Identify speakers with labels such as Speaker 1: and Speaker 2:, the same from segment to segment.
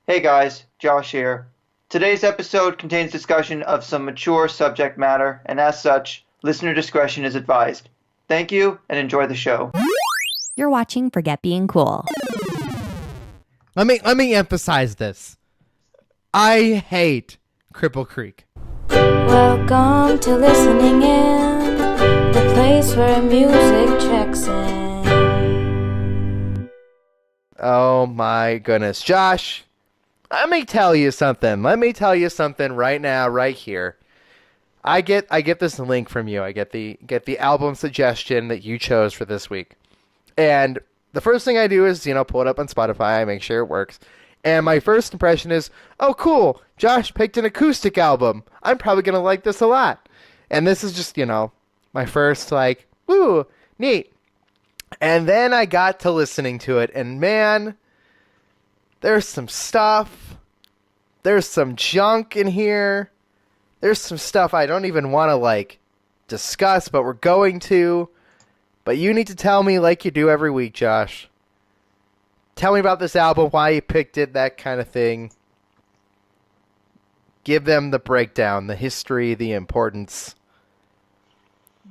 Speaker 1: Hey guys, Josh here. Today's episode contains discussion of some mature subject matter, and as such, listener discretion is advised. Thank you and enjoy the show.
Speaker 2: You're watching Forget Being Cool.
Speaker 3: Let me emphasize this. I hate Cripple Creek.
Speaker 4: Welcome to listening in, the place where music checks in.
Speaker 3: Oh my goodness, Josh. Let me tell you something. Right now, right here. I get this link from you. I get the album suggestion that you chose for this week. And the first thing I do is, pull it up on Spotify, I make sure it works. And my first impression is, oh cool, Josh picked an acoustic album. I'm probably going to like this a lot. And this is just, my first woo, neat. And then I got to listening to it, and man, there's some stuff. There's some junk in here. There's some stuff I don't even want to, discuss, but we're going to. But you need to tell me like you do every week, Josh. Tell me about this album, why you picked it, that kind of thing. Give them the breakdown, the history, the importance,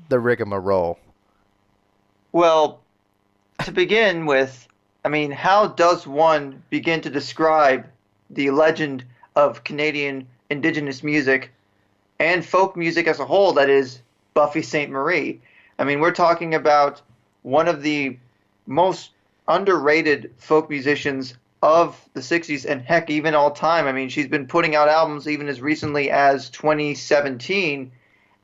Speaker 3: the rigmarole.
Speaker 1: Well, to begin with, how does one begin to describe the legend of Canadian Indigenous music and folk music as a whole, that is Buffy Sainte-Marie? We're talking about one of the most underrated folk musicians of the 60s and heck, even all time. She's been putting out albums even as recently as 2017,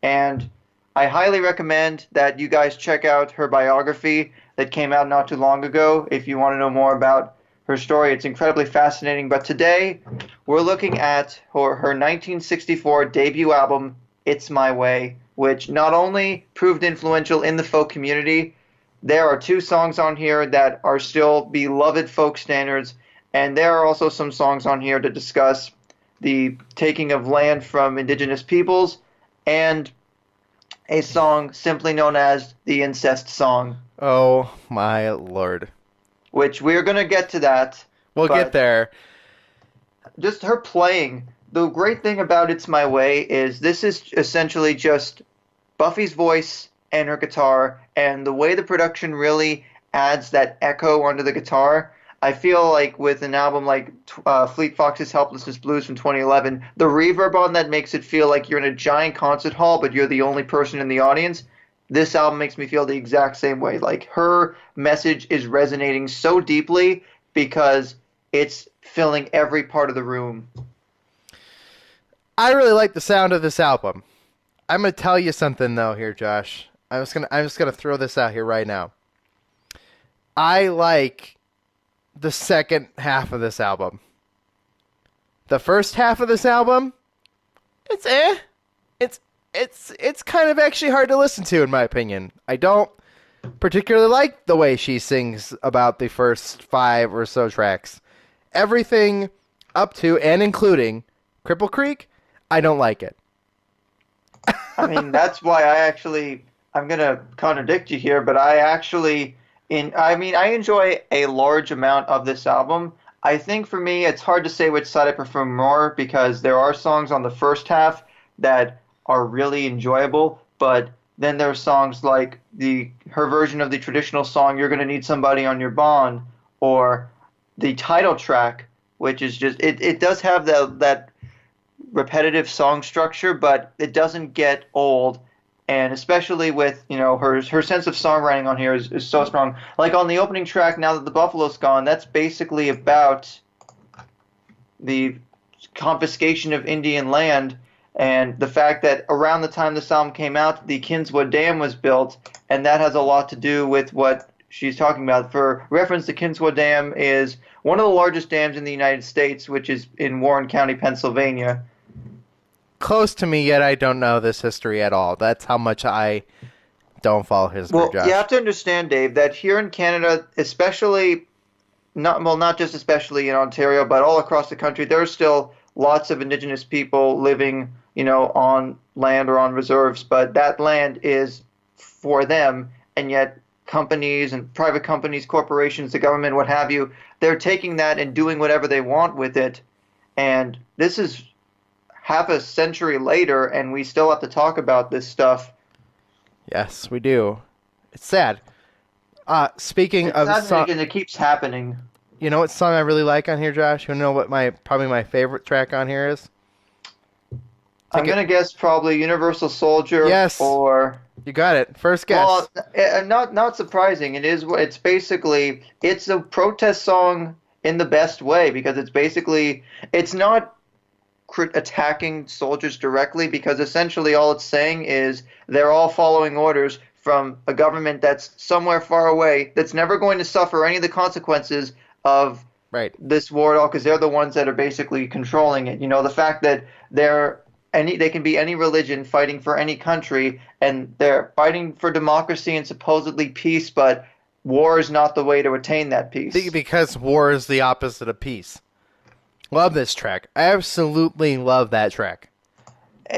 Speaker 1: and I highly recommend that you guys check out her biography that came out not too long ago if you want to know more about her story. It's incredibly fascinating. But today, we're looking at her 1964 debut album, It's My Way, which not only proved influential in the folk community, there are two songs on here that are still beloved folk standards, and there are also some songs on here to discuss the taking of land from indigenous peoples and a song simply known as the Incest Song.
Speaker 3: Oh my lord.
Speaker 1: Which we're going to get to that.
Speaker 3: We'll get there.
Speaker 1: Just her playing. The great thing about It's My Way is this is essentially just Buffy's voice and her guitar, and the way the production really adds that echo onto the guitar. I feel like with an album like Fleet Fox's Helplessness Blues from 2011, the reverb on that makes it feel like you're in a giant concert hall, but you're the only person in the audience. This album makes me feel the exact same way. Like, her message is resonating so deeply because it's filling every part of the room.
Speaker 3: I really like the sound of this album. I'm gonna tell you something though here, Josh. I'm just gonna throw this out here right now. I like the second half of this album. The first half of this album, it's It's kind of actually hard to listen to, in my opinion. I don't particularly like the way she sings about the first 5 or so tracks. Everything up to and including Cripple Creek, I don't like it.
Speaker 1: That's why I'm going to contradict you here, but I enjoy a large amount of this album. I think for me, it's hard to say which side I prefer more because there are songs on the first half that are really enjoyable, but then there are songs like her version of the traditional song "You're Gonna Need Somebody on Your Bond," or the title track, which is just it does have that repetitive song structure, but it doesn't get old, and especially with her sense of songwriting on here is so strong. Like on the opening track, "Now That the Buffalo's Gone," that's basically about the confiscation of Indian land. And the fact that around the time this album came out, the Kinzua Dam was built, and that has a lot to do with what she's talking about. For reference, the Kinzua Dam is one of the largest dams in the United States, which is in Warren County, Pennsylvania.
Speaker 3: Close to me, yet I don't know this history at all. That's how much I don't follow history,
Speaker 1: Well,
Speaker 3: Josh.
Speaker 1: you have to understand, Dave, that here in Canada, especially, not just especially in Ontario, but all across the country, there are still lots of Indigenous people living on land or on reserves, but that land is for them, and yet companies and private companies, corporations, the government, what have you, they're taking that and doing whatever they want with it. And this is half a century later, and we still have to talk about this stuff.
Speaker 3: Yes, we do. It's sad. Speaking
Speaker 1: It's
Speaker 3: of
Speaker 1: fascinating, and it keeps happening.
Speaker 3: you know what song I really like on here, Josh? You know what probably my favorite track on here is?
Speaker 1: I'm gonna guess probably Universal Soldier.
Speaker 3: Yes.
Speaker 1: Or
Speaker 3: You got it. First guess.
Speaker 1: well, not surprising. It's basically it's a protest song in the best way, because it's not attacking soldiers directly, because essentially all it's saying is they're all following orders from a government that's somewhere far away, that's never going to suffer any of the consequences of
Speaker 3: Right.
Speaker 1: this war at all, because they're the ones that are basically controlling it. The fact that they can be any religion fighting for any country, and they're fighting for democracy and supposedly peace, but war is not the way to attain that peace.
Speaker 3: Because war is the opposite of peace. Love this track. I absolutely love that track.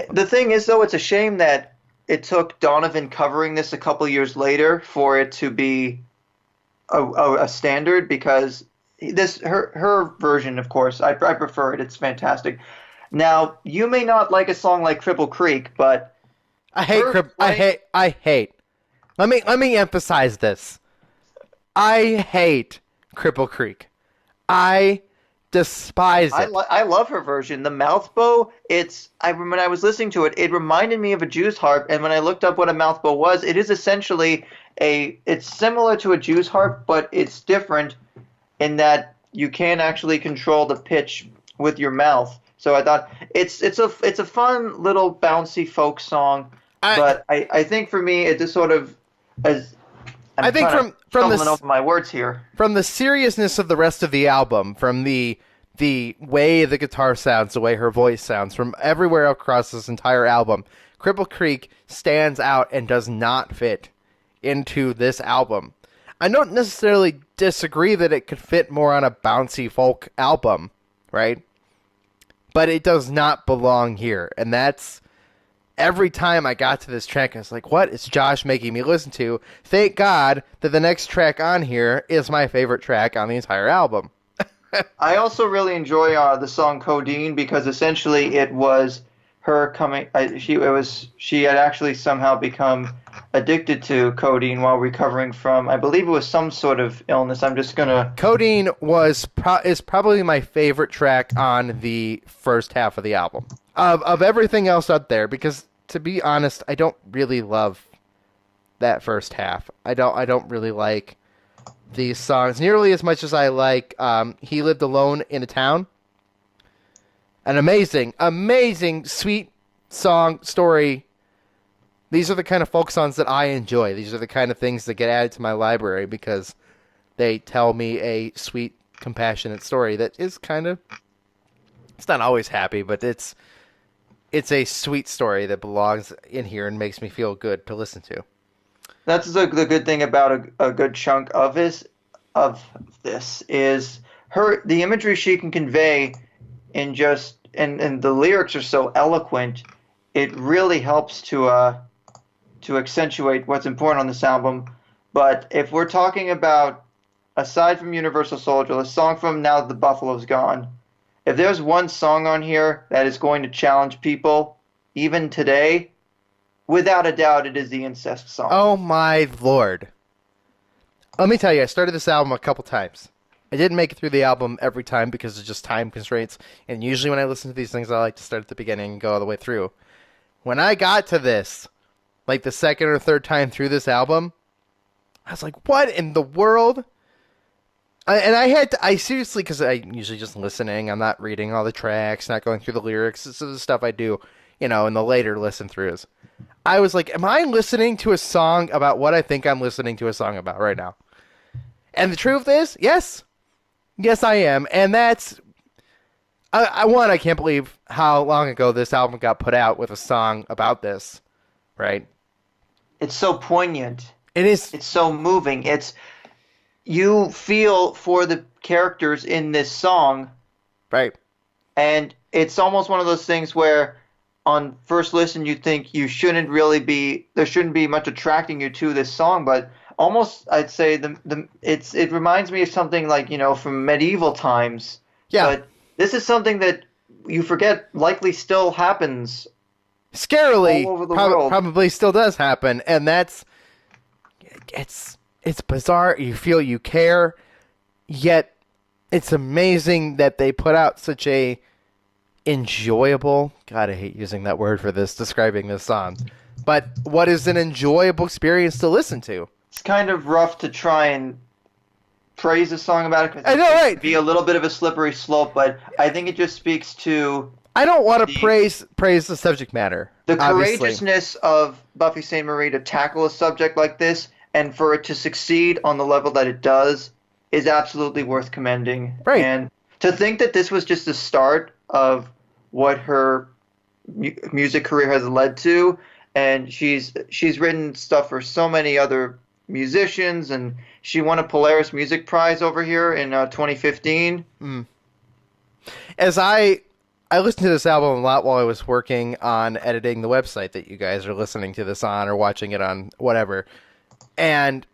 Speaker 1: The thing is, though, it's a shame that it took Donovan covering this a couple years later for it to be a standard, because her version, of course, I prefer it. It's fantastic. Now, you may not like a song like Cripple Creek, but
Speaker 3: I hate. Let me emphasize this. I hate Cripple Creek. I despise it.
Speaker 1: I love her version. The mouthbow, when I was listening to it, it reminded me of a Jew's harp, and when I looked up what a mouthbow was, it is essentially it's similar to a Jew's harp, but it's different in that you can actually control the pitch with your mouth. So I thought it's a fun little bouncy folk song, but I think for me it just sort of I think from over my words here.
Speaker 3: From the seriousness of the rest of the album, from the way the guitar sounds, the way her voice sounds, from everywhere across this entire album, Cripple Creek stands out and does not fit into this album. I don't necessarily disagree that it could fit more on a bouncy folk album, right? But it does not belong here, and that's every time I got to this track, I was like, what is Josh making me listen to? Thank God that the next track on here is my favorite track on the entire album.
Speaker 1: I also really enjoy the song Cod'ine, because essentially it was her coming. She had actually somehow become addicted to codeine while recovering from, I believe it was some sort of illness. I'm just gonna.
Speaker 3: Cod'ine is probably my favorite track on the first half of the album. Of everything else out there, because to be honest, I don't really love that first half. I don't really like these songs nearly as much as I like He Lived Alone in a Town. An amazing, sweet song, story. These are the kind of folk songs that I enjoy. These are the kind of things that get added to my library because they tell me a sweet, compassionate story that is kind of... It's not always happy, but it's a sweet story that belongs in here and makes me feel good to listen to.
Speaker 1: That's the good thing about a good chunk of this is the imagery she can convey and the lyrics are so eloquent. It really helps to accentuate what's important on this album. But if we're talking about, aside from Universal Soldier, a song from Now That the Buffalo's Gone, if there's one song on here that is going to challenge people, even today, without a doubt, it is the Incest song.
Speaker 3: Oh my lord. Let me tell you, I started this album a couple times. I didn't make it through the album every time because of just time constraints, and usually when I listen to these things, I like to start at the beginning and go all the way through. When I got to this, like the second or third time through this album, I was like, what in the world? I seriously, because I'm usually just listening, I'm not reading all the tracks, not going through the lyrics, this is the stuff I do, in the later listen-throughs. I was like, am I listening to a song about what I think I'm listening to a song about right now? And the truth is, yes. Yes, I am. And that's... I can't believe how long ago this album got put out with a song about this, right?
Speaker 1: It's so poignant.
Speaker 3: It is.
Speaker 1: It's so moving. You feel for the characters in this song.
Speaker 3: Right.
Speaker 1: And it's almost one of those things where on first listen you think there shouldn't be much attracting you to this song, but almost I'd say it reminds me of something like, from medieval times.
Speaker 3: Yeah.
Speaker 1: But this is something that you forget likely still happens
Speaker 3: Scarily,
Speaker 1: all over the world.
Speaker 3: probably still does happen, and it's bizarre. You feel you care, yet it's amazing that they put out such a enjoyable. God, I hate using that word for this, describing this song. But what is an enjoyable experience to listen to?
Speaker 1: It's kind of rough to try and praise a song about it. 'Cause
Speaker 3: I know,
Speaker 1: it
Speaker 3: right?
Speaker 1: can be a little bit of a slippery slope, but I think it just speaks to
Speaker 3: I don't want to praise the subject matter.
Speaker 1: the
Speaker 3: obviously.
Speaker 1: courageousness of Buffy Sainte-Marie to tackle a subject like this, and for it to succeed on the level that it does is absolutely worth commending.
Speaker 3: Right.
Speaker 1: And to think that this was just the start of what her music career has led to, and she's written stuff for so many other musicians, and she won a Polaris Music Prize over here in 2015.
Speaker 3: As I listened to this album a lot while I was working on editing the website that you guys are listening to this on or watching it on, whatever. And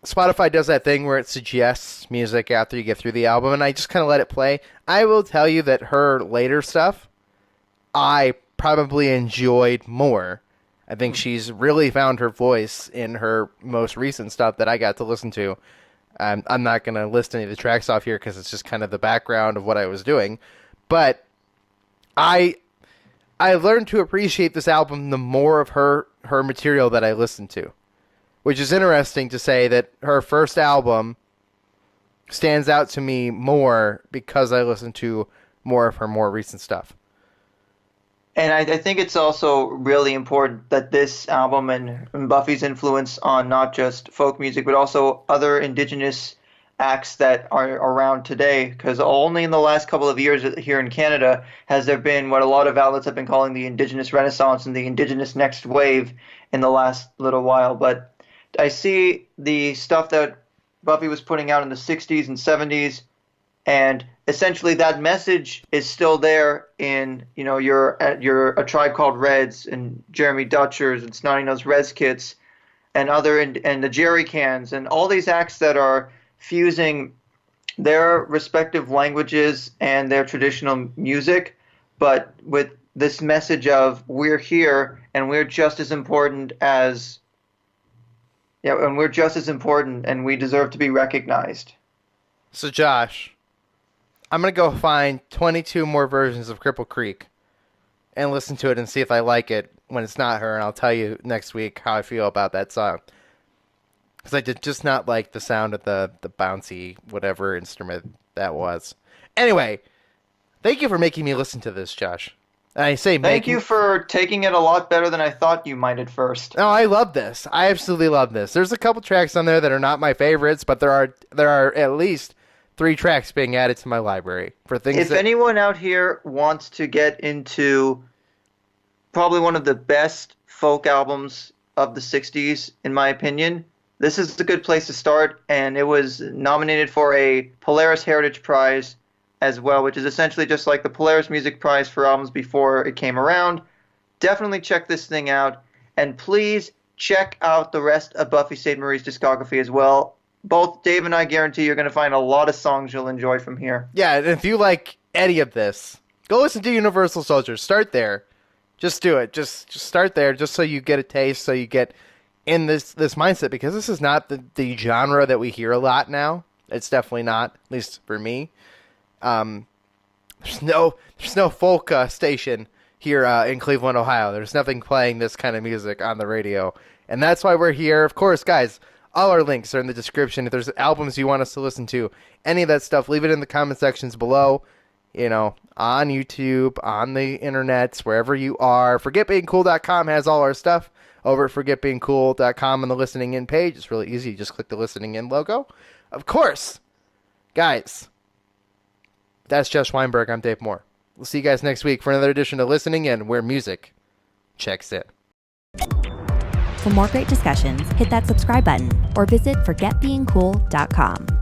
Speaker 3: Spotify does that thing where it suggests music after you get through the album, and I just kind of let it play. I will tell you that her later stuff, I probably enjoyed more. I think she's really found her voice in her most recent stuff that I got to listen to. I'm not going to list any of the tracks off here because it's just kind of the background of what I was doing. But I learned to appreciate this album the more of her material that I listened to. Which is interesting to say that her first album stands out to me more because I listened to more of her more recent stuff.
Speaker 1: And I think it's also really important that this album and Buffy's influence on not just folk music, but also other indigenous acts that are around today, because only in the last couple of years here in Canada has there been what a lot of outlets have been calling the Indigenous Renaissance and the Indigenous Next Wave in the last little while. But I see the stuff that Buffy was putting out in the 60s and 70s, and essentially that message is still there in, your A Tribe Called Reds and Jeremy Dutchers and Snotty Nose Rez Kits and and the Jerry Cans and all these acts that are fusing their respective languages and their traditional music, but with this message of we're here and we're just as important as and we're just as important and we deserve to be recognized.
Speaker 3: So Josh, I'm going to go find 22 more versions of Cripple Creek and listen to it and see if I like it when it's not her, and I'll tell you next week how I feel about that song. Because I did just not like the sound of the bouncy whatever instrument that was. Anyway, thank you for making me listen to this, Josh. And I say
Speaker 1: thank you for taking it a lot better than I thought you might at first.
Speaker 3: No, I love this. I absolutely love this. There's a couple tracks on there that are not my favorites, but there are at least 3 tracks being added to my library for things.
Speaker 1: If anyone out here wants to get into probably one of the best folk albums of the 60s, in my opinion, this is a good place to start, and it was nominated for a Polaris Heritage Prize as well, which is essentially just like the Polaris Music Prize for albums before it came around. Definitely check this thing out, and please check out the rest of Buffy Sainte-Marie's discography as well. Both Dave and I guarantee you're going to find a lot of songs you'll enjoy from here.
Speaker 3: Yeah, and if you like any of this, go listen to Universal Soldier. Start there. Just do it. Just start there, just so you get a taste, so you get in this mindset, because this is not the genre that we hear a lot now. It's definitely not, at least for me. There's no folk station here in Cleveland, Ohio. There's nothing playing this kind of music on the radio, and that's why we're here. Of course, guys, all our links are in the description. If there's albums you want us to listen to, any of that stuff, leave it in the comment sections below. On YouTube, on the internet, wherever you are. ForgetBeingCool.com has all our stuff. Over at ForgetBeingCool.com on the listening in page. It's really easy. You just click the listening in logo. Of course, guys, that's Josh Weinberg. I'm Dave Moore. We'll see you guys next week for another edition of Listening In, where music checks in.
Speaker 2: For more great discussions, hit that subscribe button or visit forgetbeingcool.com.